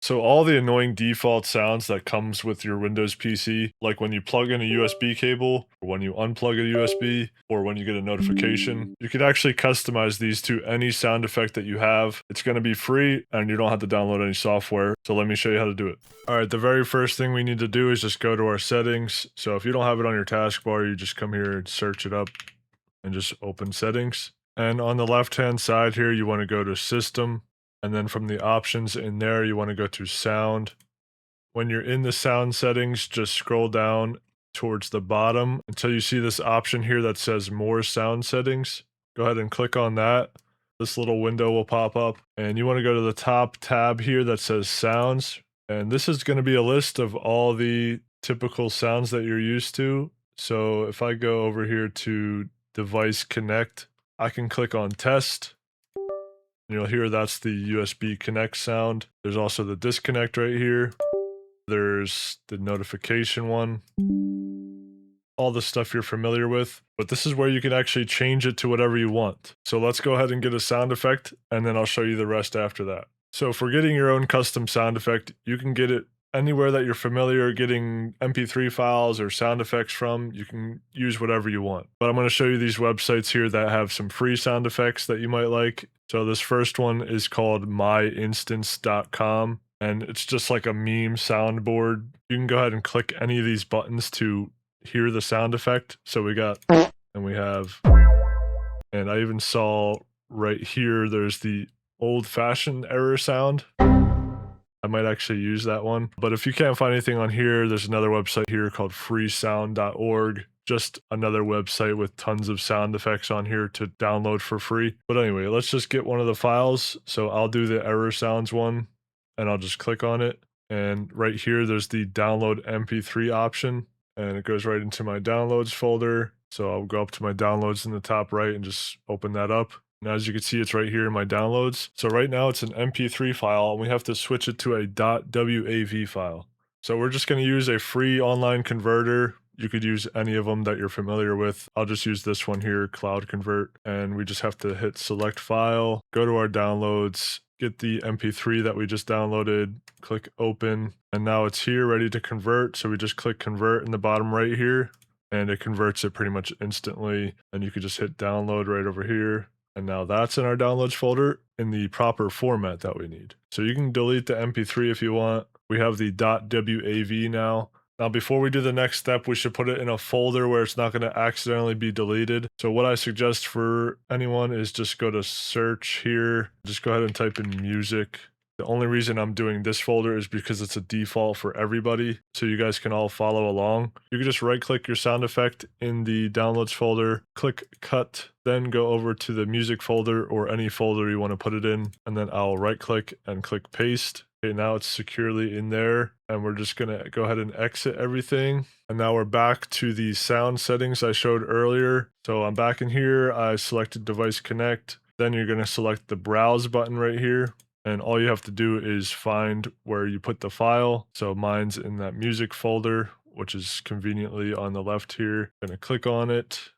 So all the annoying default sounds that comes with your Windows PC, like when you plug in a USB cable, or when you unplug a USB, or when you get a notification, you can actually customize these to any sound effect that you have. It's going to be free and you don't have to download any software. So let me show you how to do it. All right, the very first thing we need to do is just go to our settings. So if you don't have it on your taskbar, you just come here and search it up and just open settings. And on the left-hand side here, you want to go to system. And then from the options in there, you want to go to sound. When you're in the sound settings, just scroll down towards the bottom until you see this option here that says more sound settings. Go ahead and click on that. This little window will pop up and you want to go to the top tab here that says sounds. And this is going to be a list of all the typical sounds that you're used to. So if I go over here to device connect, I can click on test. You'll hear that's the USB connect sound. There's also the disconnect right here. There's the notification one. All the stuff you're familiar with, but this is where you can actually change it to whatever you want. So let's go ahead and get a sound effect and then I'll show you the rest after that. So for getting your own custom sound effect, you can get it anywhere that you're familiar getting MP3 files or sound effects from. You can use whatever you want. But I'm going to show you these websites here that have some free sound effects that you might like. So this first one is called myinstance.com and it's just like a meme soundboard. You can go ahead and click any of these buttons to hear the sound effect. So we got, and we have, and I even saw right here, there's the old-fashioned error sound. I might actually use that one. But if you can't find anything on here, there's another website here called freesound.org. Just another website with tons of sound effects on here to download for free. But anyway, let's just get one of the files. So I'll do the error sounds one and I'll just click on it. And right here, there's the download MP3 option and it goes right into my downloads folder. So I'll go up to my downloads in the top right and just open that up. And as you can see, it's right here in my downloads. So right now it's an MP3 file and we have to switch it to a .wav file. So we're just going to use a free online converter. You could use any of them that you're familiar with. I'll just use this one here, Cloud Convert. And we just have to hit select file, go to our downloads, get the MP3 that we just downloaded, click open, and now it's here ready to convert. So we just click convert in the bottom right here and it converts it pretty much instantly. And you could just hit download right over here. And now that's in our downloads folder in the proper format that we need. So you can delete the MP3 if you want. We have the .wav now. Now, before we do the next step, we should put it in a folder where it's not going to accidentally be deleted. So what I suggest for anyone is just go to search here. Just go ahead and type in music. The only reason I'm doing this folder is because it's a default for everybody, so you guys can all follow along. You can just right-click your sound effect in the downloads folder, click cut, then go over to the music folder or any folder you want to put it in, and then I'll right-click and click paste. Okay, now it's securely in there, and we're just going to go ahead and exit everything. And now we're back to the sound settings I showed earlier. So I'm back in here, I selected device connect, then you're going to select the browse button right here. And all you have to do is find where you put the file. So mine's in that music folder, which is conveniently on the left here. Gonna click on it,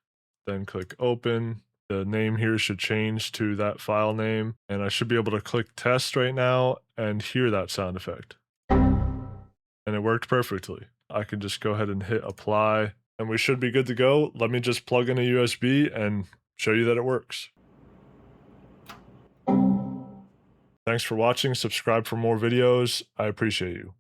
then click open. The name here should change to that file name. And I should be able to click test right now and hear that sound effect. And it worked perfectly. I can just go ahead and hit apply and we should be good to go. Let me just plug in a USB and show you that it works. Thanks for watching. Subscribe for more videos. I appreciate you.